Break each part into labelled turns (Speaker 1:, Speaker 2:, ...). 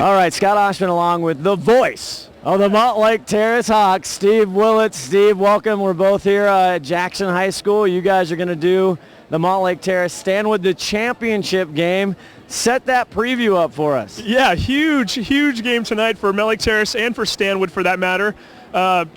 Speaker 1: All right, Scott Oshman along with the voice of the Montlake Terrace Hawks, Steve Willett. Steve, welcome. We're both here at Jackson High School. You guys are going to do the Montlake Terrace Stanwood, the championship game. Set that preview up for us.
Speaker 2: Yeah, huge game tonight for Montlake Terrace and for Stanwood for that matter.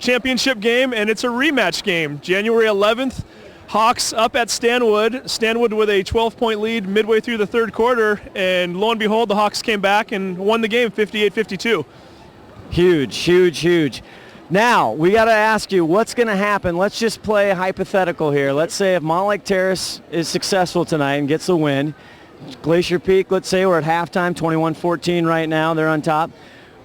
Speaker 2: Championship game, and it's a rematch game. January 11th, Hawks up at Stanwood. Stanwood with a 12-point lead midway through the third quarter, and lo and behold, the Hawks came back and won the game 58-52.
Speaker 1: Huge. Now, we got to ask you, what's going to happen? Let's just play hypothetical here. Let's say if Montlake Terrace is successful tonight and gets a win, Glacier Peak, let's say we're at halftime, 21-14 right now. They're on top.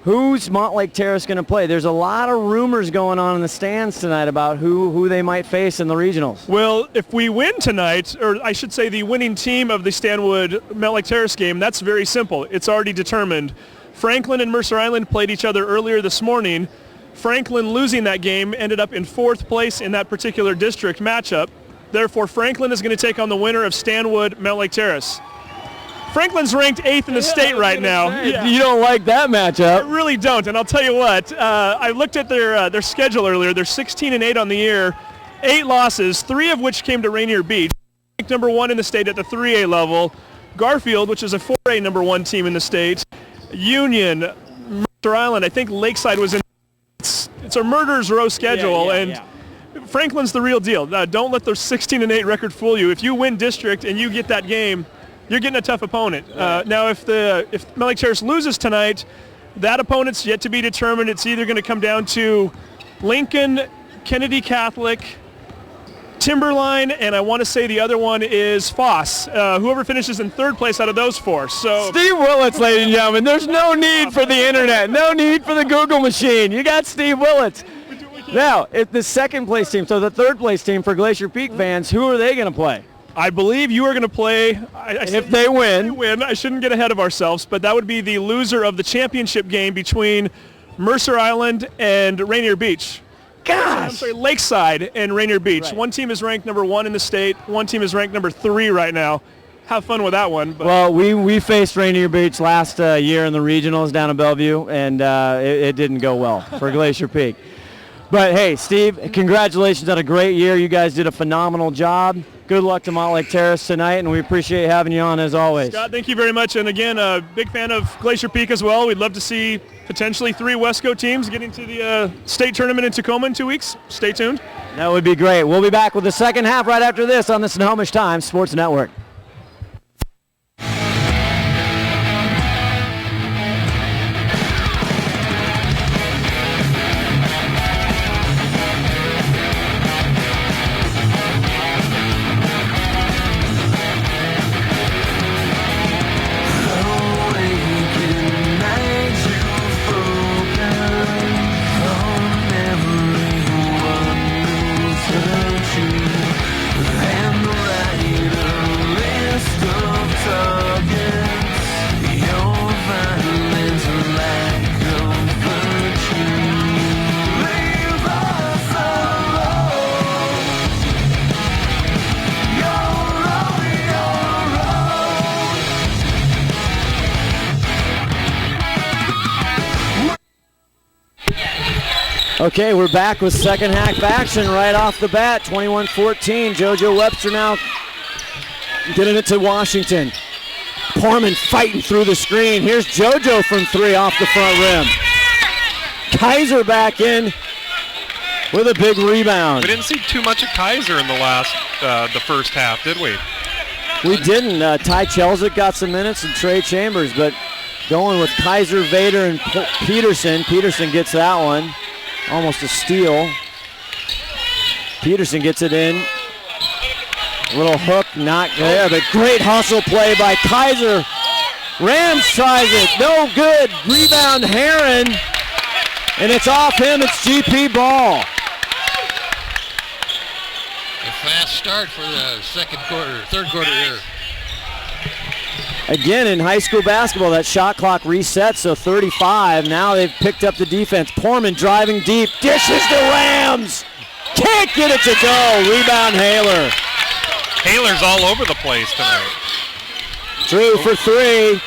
Speaker 1: Who's Montlake Terrace going to play? There's a lot of rumors going on in the stands tonight about who they might face in the regionals.
Speaker 2: Well, if we win tonight, or I should say the winning team of the Stanwood Montlake Terrace game, that's very simple. It's already determined. Franklin and Mercer Island played each other earlier this morning. Franklin losing that game ended up in fourth place in that particular district matchup. Therefore, Franklin is going to take on the winner of Stanwood Montlake Terrace. Franklin's ranked 8th in the state right now.
Speaker 1: Yeah. You don't like that matchup.
Speaker 2: I really don't, and I'll tell you what. I looked at their schedule earlier. They're 16-8 on the year, 8 losses, 3 of which came to Rainier Beach. Ranked number 1 in the state at the 3A level. Garfield, which is a 4A number 1 team in the state. Union, Mercer Island. I think Lakeside was in. It's a murderer's row schedule, and Franklin's the real deal. Don't let their 16-8 record fool you. If you win district and you get that game, you're getting a tough opponent. Now, if Montlake Terrace loses tonight, that opponent's yet to be determined. It's either going to come down to Lincoln, Kennedy Catholic, Timberline, and I want to say the other one is Foss. Whoever finishes in third place out of those 4. So
Speaker 1: Steve Willits, ladies and gentlemen. There's no need for the internet, no need for the Google machine. You got Steve Willits. Now, if the second place team, so the third place team for Glacier Peak fans, who are they going to play?
Speaker 2: I believe you are going to play.
Speaker 1: If they win.
Speaker 2: I shouldn't get ahead of ourselves, but that would be the loser of the championship game between Mercer Island and Rainier Beach.
Speaker 1: Gosh!
Speaker 2: I'm sorry, Lakeside and Rainier Beach.
Speaker 1: Right.
Speaker 2: One team is ranked number 1 in the state. One team is ranked number 3 right now. Have fun with that one. But.
Speaker 1: Well, we faced Rainier Beach last year in the regionals down in Bellevue, and it didn't go well for Glacier Peak. But, hey, Steve, congratulations on a great year. You guys did a phenomenal job. Good luck to Montlake Terrace tonight, and we appreciate having you on as always.
Speaker 2: Scott, thank you very much. And again, a big fan of Glacier Peak as well. We'd love to see potentially 3 Wesco teams getting to the state tournament in Tacoma in 2 weeks. Stay tuned.
Speaker 1: That would be great. We'll be back with the second half right after this on the Snohomish Times Sports Network. Okay, we're back with second half action right off the bat, 21-14. JoJo Webster now getting it to Washington. Porman fighting through the screen. Here's JoJo from 3 off the front rim. Kaiser back in with a big rebound.
Speaker 3: We didn't see too much of Kaiser in the first half, did we?
Speaker 1: We didn't. Ty Chelzik got some minutes and Trey Chambers, but going with Kaiser, Vader, and Peterson. Peterson gets that one. Almost a steal. Peterson gets it in. Little hook, not there, but great hustle play by Kaiser. Rams tries it, no good. Rebound Heron, and it's off him. It's GP ball.
Speaker 4: A fast start for the third quarter here.
Speaker 1: Again, in high school basketball, that shot clock resets, so 35. Now they've picked up the defense. Porman driving deep, dishes to Rams. Can't get it to go. Rebound Haler.
Speaker 3: Haler's all over the place tonight.
Speaker 1: Drew for 3.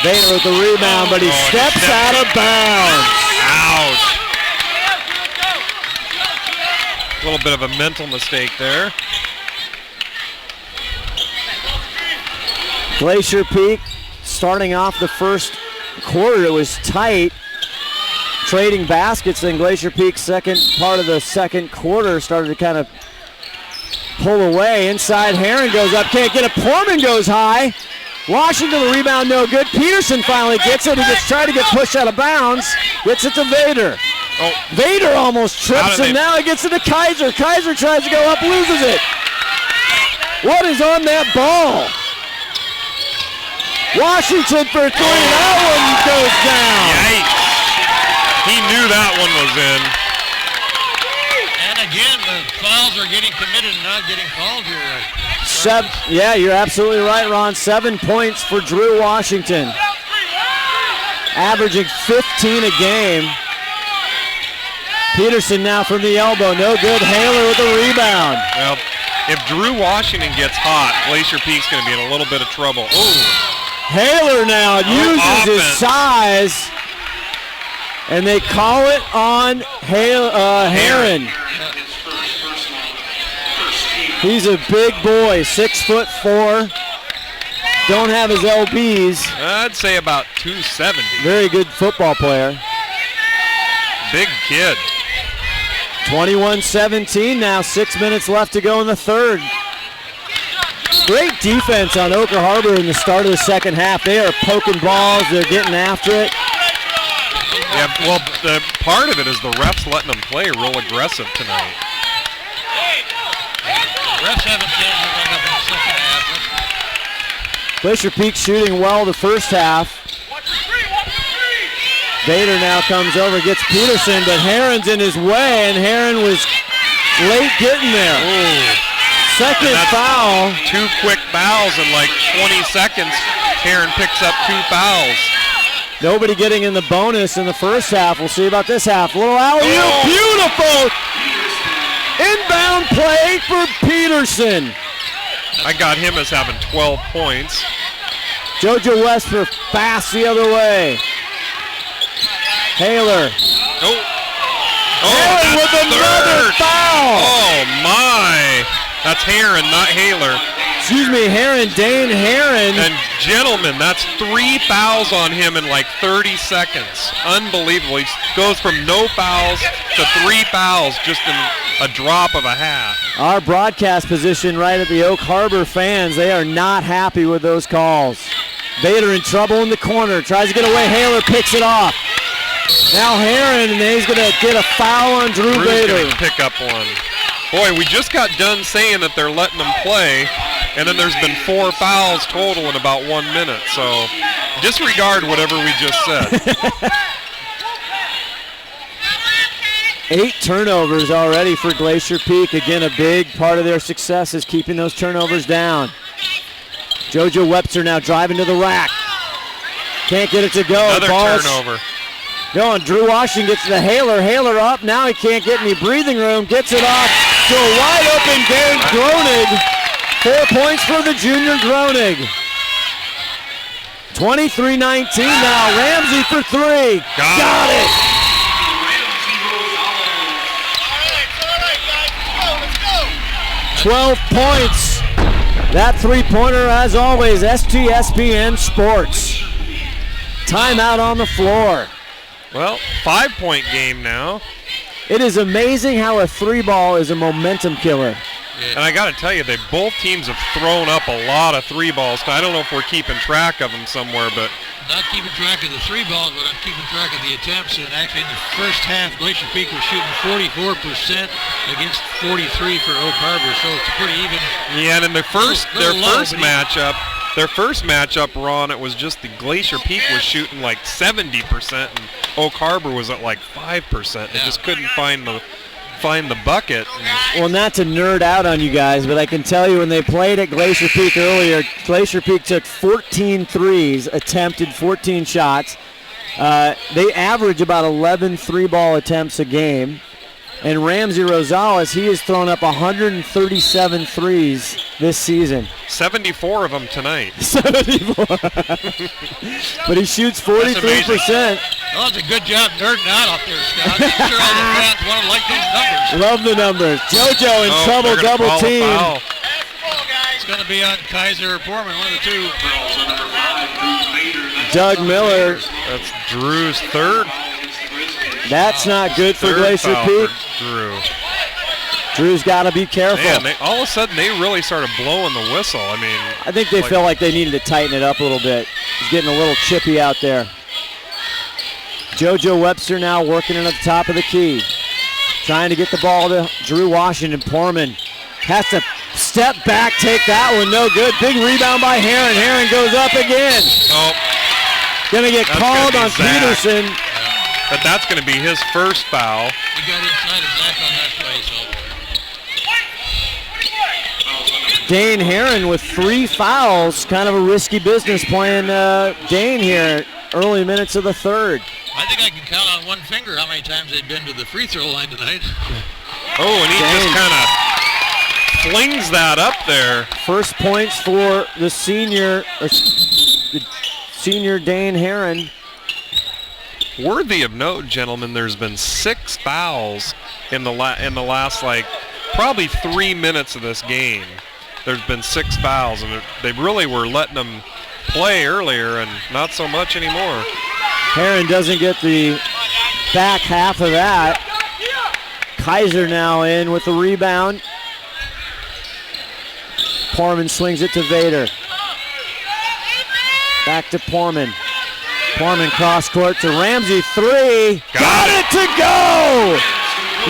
Speaker 1: Vader with the rebound, but he steps out of bounds.
Speaker 3: Ouch. A little bit of a mental mistake there.
Speaker 1: Glacier Peak starting off the first quarter. It was tight, trading baskets. Then Glacier Peak's second part of the second quarter started to kind of pull away. Inside, Heron goes up, can't get it. Portman goes high. Washington, the rebound, no good. Peterson finally gets it. He gets tried to get pushed out of bounds. Gets it to Vader.
Speaker 3: Oh.
Speaker 1: Vader almost trips, and now he gets it to Kaiser. Kaiser tries to go up, loses it. What is on that ball? Washington for three. That one goes down.
Speaker 3: Yikes. He knew that one was in.
Speaker 4: And again, the fouls are getting committed and not getting called here.
Speaker 1: Yeah, you're absolutely right, Ron. 7 points for Drew Washington. Averaging 15 a game. Peterson now from the elbow. No good. Haler with the rebound.
Speaker 3: Well, if Drew Washington gets hot, Glacier Peak's going to be in a little bit of trouble. Ooh.
Speaker 1: Haler now uses his size, and they call it on Heron. He's a big boy, 6'4". Don't have his LBs.
Speaker 3: I'd say about 270.
Speaker 1: Very good football player.
Speaker 3: Big kid.
Speaker 1: 21-17 now, 6 minutes left to go in the third. Great defense on Oak Harbor in the start of the second half. They are poking balls. They're getting after it.
Speaker 3: Yeah, well, the part of it is the refs letting them play real aggressive tonight.
Speaker 4: The refs haven't changed anything up in the second half.
Speaker 1: Glacier Peak shooting well the first half. Vader now comes over, gets Peterson, but Heron's in his way, and Heron was late getting there.
Speaker 3: Ooh.
Speaker 1: Second foul.
Speaker 3: 2 quick fouls in like 20 seconds. Heron picks up 2 fouls.
Speaker 1: Nobody getting in the bonus in the first half. We'll see about this half. A little alley-oop. Beautiful inbound play for Peterson.
Speaker 3: I got him as having 12 points.
Speaker 1: JoJo Westford fast the other way. Haler. Heron with another foul.
Speaker 3: Oh, my. That's Heron, not Haler.
Speaker 1: Excuse me, Heron, Dane Heron.
Speaker 3: And gentlemen, that's 3 fouls on him in like 30 seconds. Unbelievable. He goes from no fouls to 3 fouls just in a drop of a hat.
Speaker 1: Our broadcast position right at the Oak Harbor fans, they are not happy with those calls. Vader in trouble in the corner, tries to get away. Haler picks it off. Now Heron, and he's going to get a foul on Drew Vader.
Speaker 3: Drew's going to pick up one. Boy, we just got done saying that they're letting them play, and then there's been 4 fouls total in about 1 minute. So disregard whatever we just said.
Speaker 1: 8 turnovers already for Glacier Peak. Again, a big part of their success is keeping those turnovers down. JoJo Webster now driving to the rack. Can't get it to go.
Speaker 3: Another turnover.
Speaker 1: Going, Drew Washington gets to the Haler. Haler up. Now he can't get any breathing room. Gets it off to a wide open Gary Groening. 4 points for the junior Groening. 23-19 now. Ramsey for 3. Got it. Let's go. 12 points. That three-pointer, as always, STSPN Sports. Timeout on the floor.
Speaker 3: Well, 5-point game now.
Speaker 1: It is amazing how a 3-ball is a momentum killer.
Speaker 3: And I got to tell you, both teams have thrown up a lot of 3-balls. I don't know if we're keeping track of them somewhere, but
Speaker 4: not keeping track of the 3 balls, but I'm keeping track of the attempts. And actually, in the first half, Glacier Peak was shooting 44% against 43 for Oak Harbor, so it's pretty even.
Speaker 3: Yeah, and in their first matchup, Ron, it was just the Glacier Peak was shooting like 70%, and Oak Harbor was at like 5%. They just couldn't find the bucket.
Speaker 1: Well, not to nerd out on you guys, but I can tell you when they played at Glacier Peak earlier, Glacier Peak took 14 threes, attempted 14 shots. They average about 11 3-ball attempts a game. And Ramsey Rosales, he has thrown up 137 threes this season.
Speaker 3: 74 of them tonight.
Speaker 1: 74. But he shoots 43%.
Speaker 4: Well, it's a good job nerding out there, Scott. I'm sure all the fans want to like those numbers.
Speaker 1: Love the numbers. JoJo in trouble, double team.
Speaker 4: It's going to be on Kaiser or Portman, one of the two.
Speaker 1: Doug Miller.
Speaker 3: That's Drew's third.
Speaker 1: That's not good for Glacier Peak.
Speaker 3: Drew.
Speaker 1: Drew's got to be careful.
Speaker 3: Man, all of a sudden they really started blowing the whistle. I mean,
Speaker 1: I think they felt like they needed to tighten it up a little bit. He's getting a little chippy out there. JoJo Webster now working it at the top of the key. Trying to get the ball to Drew Washington. Portman has to step back, take that one, no good. Big rebound by Herron. Herron goes up again.
Speaker 3: Oh.
Speaker 1: Gonna get called on
Speaker 3: Zach.
Speaker 1: Peterson.
Speaker 3: But that's going to be his first foul.
Speaker 4: He got inside of Zach on that play, so.
Speaker 1: Dane Herron with 3 fouls. Kind of a risky business playing Dane here early minutes of the third.
Speaker 4: I think I can count on one finger how many times they've been to the free throw line tonight.
Speaker 3: Oh, and he just kind of flings that up there.
Speaker 1: First points for the senior Dane Herron.
Speaker 3: Worthy of note, gentlemen, there's been 6 fouls in the last, like, probably 3 minutes of this game. There's been 6 fouls, and they really were letting them play earlier, and not so much anymore.
Speaker 1: Herron doesn't get the back half of that. Kaiser now in with the rebound. Portman swings it to Vader. Back to Portman. Portman cross court to Ramsey, 3. Got it to go!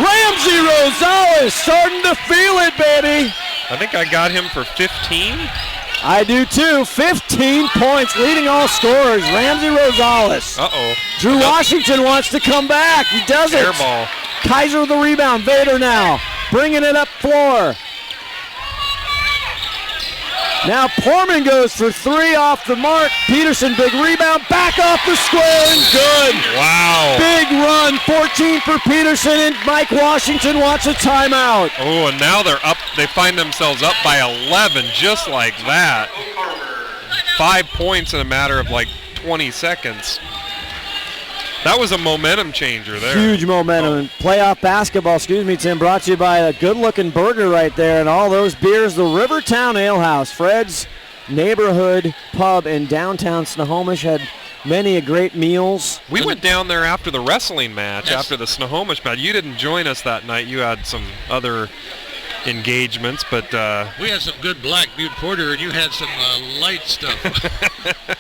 Speaker 1: Ramsey Rosales starting to feel it, baby.
Speaker 3: I think I got him for 15.
Speaker 1: I do too. 15 points, leading all scorers. Ramsey Rosales.
Speaker 3: Uh-oh.
Speaker 1: Drew Washington wants to come back. He doesn't.
Speaker 3: Air ball.
Speaker 1: Kaiser with the rebound. Vader now bringing it up floor. Now Portman goes for 3 off the mark. Peterson, big rebound, back off the square and good.
Speaker 3: Wow.
Speaker 1: Big run, 14 for Peterson, and Mike Washington wants a timeout.
Speaker 3: Oh, and now they're up. They find themselves up by 11 just like that. 5 points in a matter of like 20 seconds. That was a momentum changer there.
Speaker 1: Huge momentum. Playoff basketball, Tim, brought to you by a good-looking burger right there and all those beers. The Rivertown Ale House, Fred's neighborhood pub in downtown Snohomish, had many a great meals.
Speaker 3: We went down there after the wrestling match, after the Snohomish match. You didn't join us that night. You had some other engagements, but
Speaker 4: we had some good Black Butte Porter, and you had some light stuff.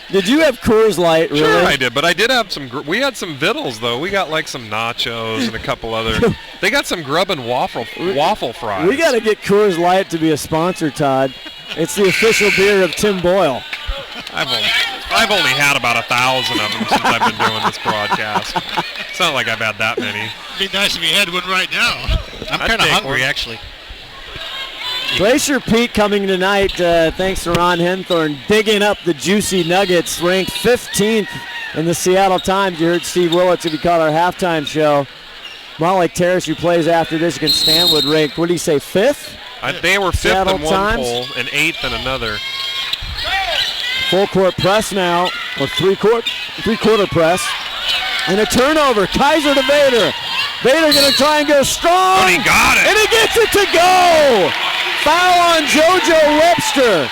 Speaker 1: Did you have Coors Light, really?
Speaker 3: Sure I did, but I did have some, we had some vittles, though. We got like some nachos and a couple other, they got some grub and waffle fries.
Speaker 1: We got to get Coors Light to be a sponsor, Todd. It's the official beer of Tim Boyle.
Speaker 3: I've only had about 1,000 of them since I've been doing this broadcast. It's not like I've had that many.
Speaker 4: It'd be nice if you had one right now. I'm kind of hungry, actually.
Speaker 1: Glacier Peak coming tonight, thanks to Ron Henthorne, digging up the juicy Nuggets, ranked 15th in the Seattle Times. You heard Steve Willits if you caught our halftime show. Montlake Terrace, who plays after this against Stanwood, ranked, what did he say, 5th?
Speaker 3: They were 5th
Speaker 1: Seattle
Speaker 3: in one
Speaker 1: Times.
Speaker 3: poll and 8th in another.
Speaker 1: Full court press now, or three-quarter press. And a turnover, Kaiser to Vader. Vader going to try and go strong.
Speaker 3: And he got it.
Speaker 1: And he gets it to go. Foul on JoJo Webster.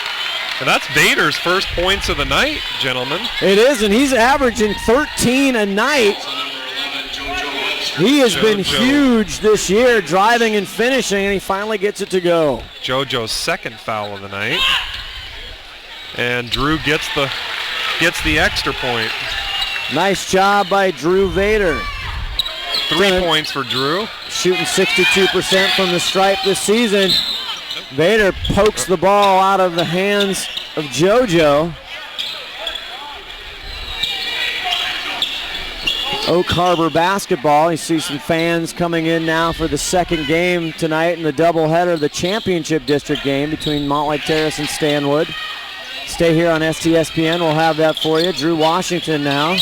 Speaker 3: And that's Vader's first points of the night, gentlemen.
Speaker 1: It is, and he's averaging 13 a night. He has been huge this year, driving and finishing, and he finally gets it to go.
Speaker 3: JoJo's second foul of the night. And Drew gets the extra point.
Speaker 1: Nice job by Drew Vader.
Speaker 3: 3 points for Drew.
Speaker 1: Shooting 62% from the stripe this season. Vader pokes the ball out of the hands of JoJo. Oak Harbor basketball. You see some fans coming in now for the second game tonight in the doubleheader of the championship district game between Montlake Terrace and Stanwood. Stay here on STSPN. We'll have that for you. Drew Washington now.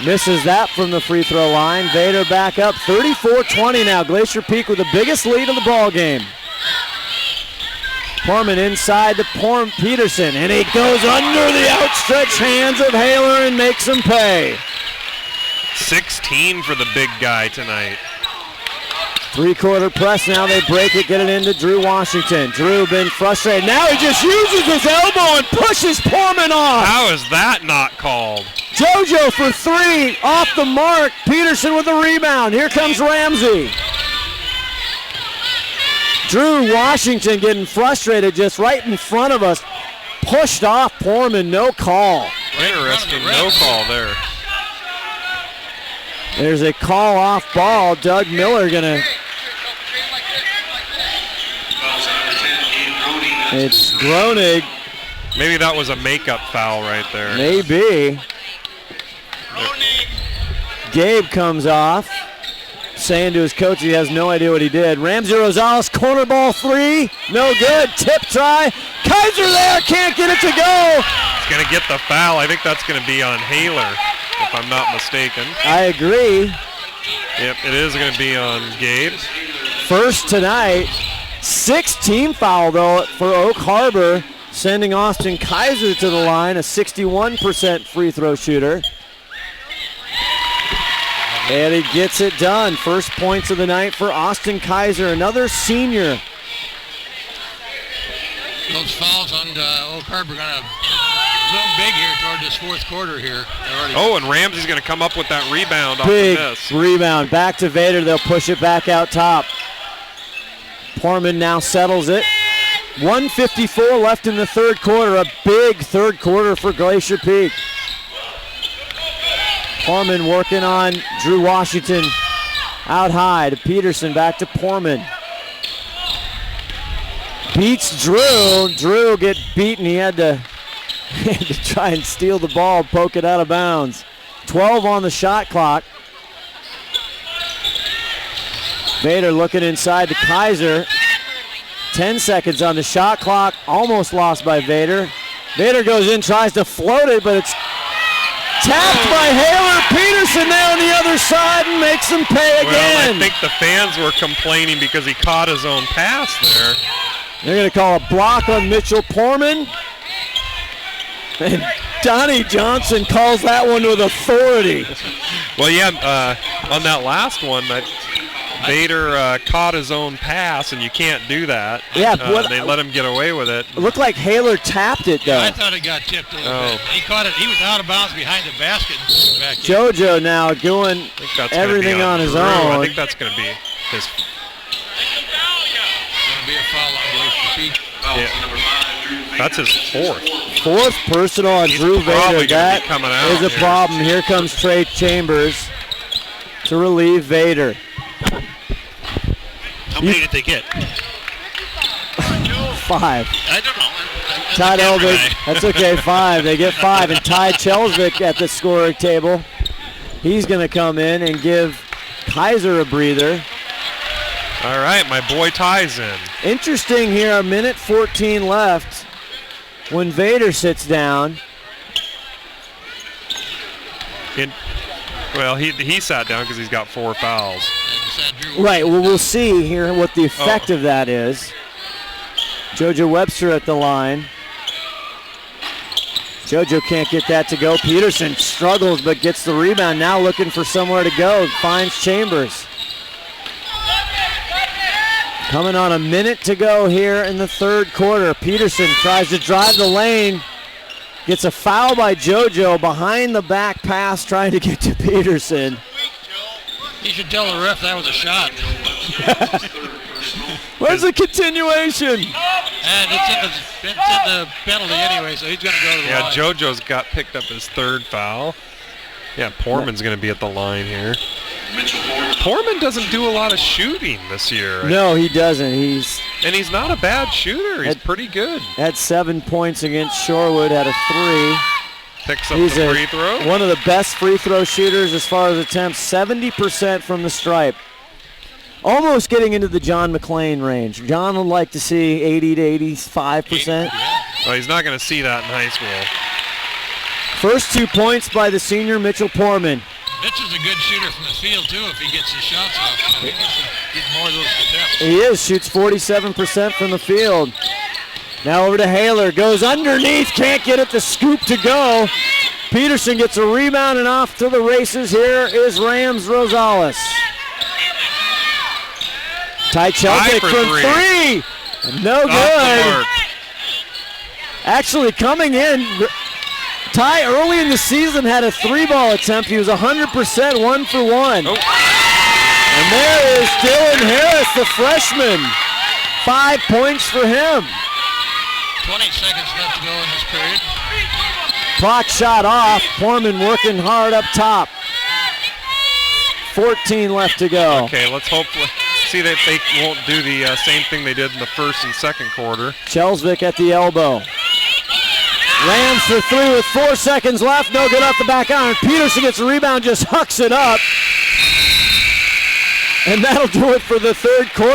Speaker 1: Misses that from the free throw line. Vader back up 34-20 now. Glacier Peak with the biggest lead of the ball game. Porman inside to Peterson, and he goes under the outstretched hands of Haler and makes him pay.
Speaker 3: 16 for the big guy tonight.
Speaker 1: Three-quarter press now. They break it, get it into Drew Washington. Drew been frustrated. Now he just uses his elbow and pushes Porman off.
Speaker 3: How is that not called?
Speaker 1: JoJo for three, off the mark. Peterson with the rebound. Here comes Ramsey. Drew Washington getting frustrated just right in front of us. Pushed off Porman, no call.
Speaker 3: Interesting, no call there.
Speaker 1: There's a call off ball. Doug Miller gonna. It's Groening.
Speaker 3: Maybe that was a makeup foul right there.
Speaker 1: Maybe. Gabe comes off, saying to his coach he has no idea what he did. Ramsey Rosales, corner ball three, no good. Tip try. Kaiser there, can't get it to go.
Speaker 3: He's going to get the foul. I think that's going to be on Haler, if I'm not mistaken.
Speaker 1: I agree.
Speaker 3: Yep, it is going to be on Gabe.
Speaker 1: First tonight. 6th team foul, though, for Oak Harbor, sending Austin Kaiser to the line, a 61% free throw shooter. And he gets it done. First points of the night for Austin Kaiser, another senior.
Speaker 4: Those fouls on Oak Harbor going to zoom big here toward this fourth quarter here.
Speaker 3: Oh, and Ramsey's going to come up with that rebound off
Speaker 1: Big
Speaker 3: the miss.
Speaker 1: rebound. Back to Vader. They'll push it back out top. Porman now settles it. 1:54 left in the third quarter. A big third quarter for Glacier Peak. Porman working on Drew Washington. Out high to Peterson, back to Porman. Beats Drew. Drew get beaten. He had to try and steal the ball, poke it out of bounds. 12 on the shot clock. Vader looking inside to Kaiser. 10 seconds on the shot clock. Almost lost by Vader. Vader goes in, tries to float it, but it's tapped by Haler. Peterson there on the other side and makes him pay again.
Speaker 3: Well, I think the fans were complaining because he caught his own pass there.
Speaker 1: They're going to call a block on Mitchell Porman. And Donnie Johnson calls that one with authority.
Speaker 3: Well, yeah, on that last one, Vader caught his own pass, and you can't do that.
Speaker 1: Yeah,
Speaker 3: they let him get away with it.
Speaker 1: It looked like Haler tapped it, though.
Speaker 4: I thought it got tipped a little bit. He caught it. He was out of bounds behind the basket. Back
Speaker 1: JoJo now doing everything on his own.
Speaker 3: I think that's going to be his.
Speaker 4: Going to be a foul on Glacier Peak.
Speaker 3: Yeah. That's his fourth.
Speaker 1: Fourth personal on Drew Vader. That is a problem. Here comes Trey Chambers to relieve Vader.
Speaker 5: How many did they get?
Speaker 1: 5.
Speaker 5: I don't know.
Speaker 1: Todd Elvig, that's okay, 5. They get 5. And Ty Chelsvik at the scoring table. He's going to come in and give Kaiser a breather.
Speaker 3: All right, my boy Ty's in.
Speaker 1: Interesting here, a minute 14 left when Vader sits down.
Speaker 3: Well, he sat down because he's got 4 fouls.
Speaker 1: Right, well, we'll see here what the effect of that is. JoJo Webster at the line. JoJo can't get that to go. Peterson struggles but gets the rebound. Now looking for somewhere to go. Finds Chambers. Coming on a minute to go here in the third quarter. Peterson tries to drive the lane. Gets a foul by JoJo. Behind the back pass trying to get to Peterson.
Speaker 4: He should tell the ref that was a shot.
Speaker 1: Where's the continuation?
Speaker 4: And it's in the penalty anyway, so he's going to go to the line.
Speaker 3: Yeah, JoJo's got picked up his 3rd foul. Yeah, Porman's going to be at the line here. Porman doesn't do a lot of shooting this year.
Speaker 1: No, he doesn't. He's
Speaker 3: not a bad shooter. He's pretty good.
Speaker 1: Had 7 points against Shorewood, had a 3.
Speaker 3: Picks up the free throw.
Speaker 1: One of the best free throw shooters as far as attempts, 70% from the stripe. Almost getting into the John McClain range. John would like to see 80 to 85%.
Speaker 3: Well, he's not going to see that in high school.
Speaker 1: First 2 points by the senior Mitchell Porman.
Speaker 4: Mitch is a good shooter from the field, too, if he gets his shots off. He needs to get more of those attempts.
Speaker 1: He is, shoots 47% from the field. Now over to Haler, goes underneath, can't get it, the scoop to go. Peterson gets a rebound and off to the races. Here is Rams Rosales. Ty Chelvick from three. No good. Actually coming in, Ty early in the season had a 3-ball attempt. He was 100%, 1 for 1. Oh. And there is Dylan Harris, the freshman. 5 points for him.
Speaker 4: 20 seconds left to go in this period.
Speaker 1: Clock shot off. Poorman working hard up top. 14 left to go.
Speaker 3: Okay, let's hopefully see that they won't do the same thing they did in the first and second quarter.
Speaker 1: Chelsvik at the elbow. Rams for three with 4 seconds left. No good off the back iron. Peterson gets a rebound, just hucks it up. And that'll do it for the third quarter.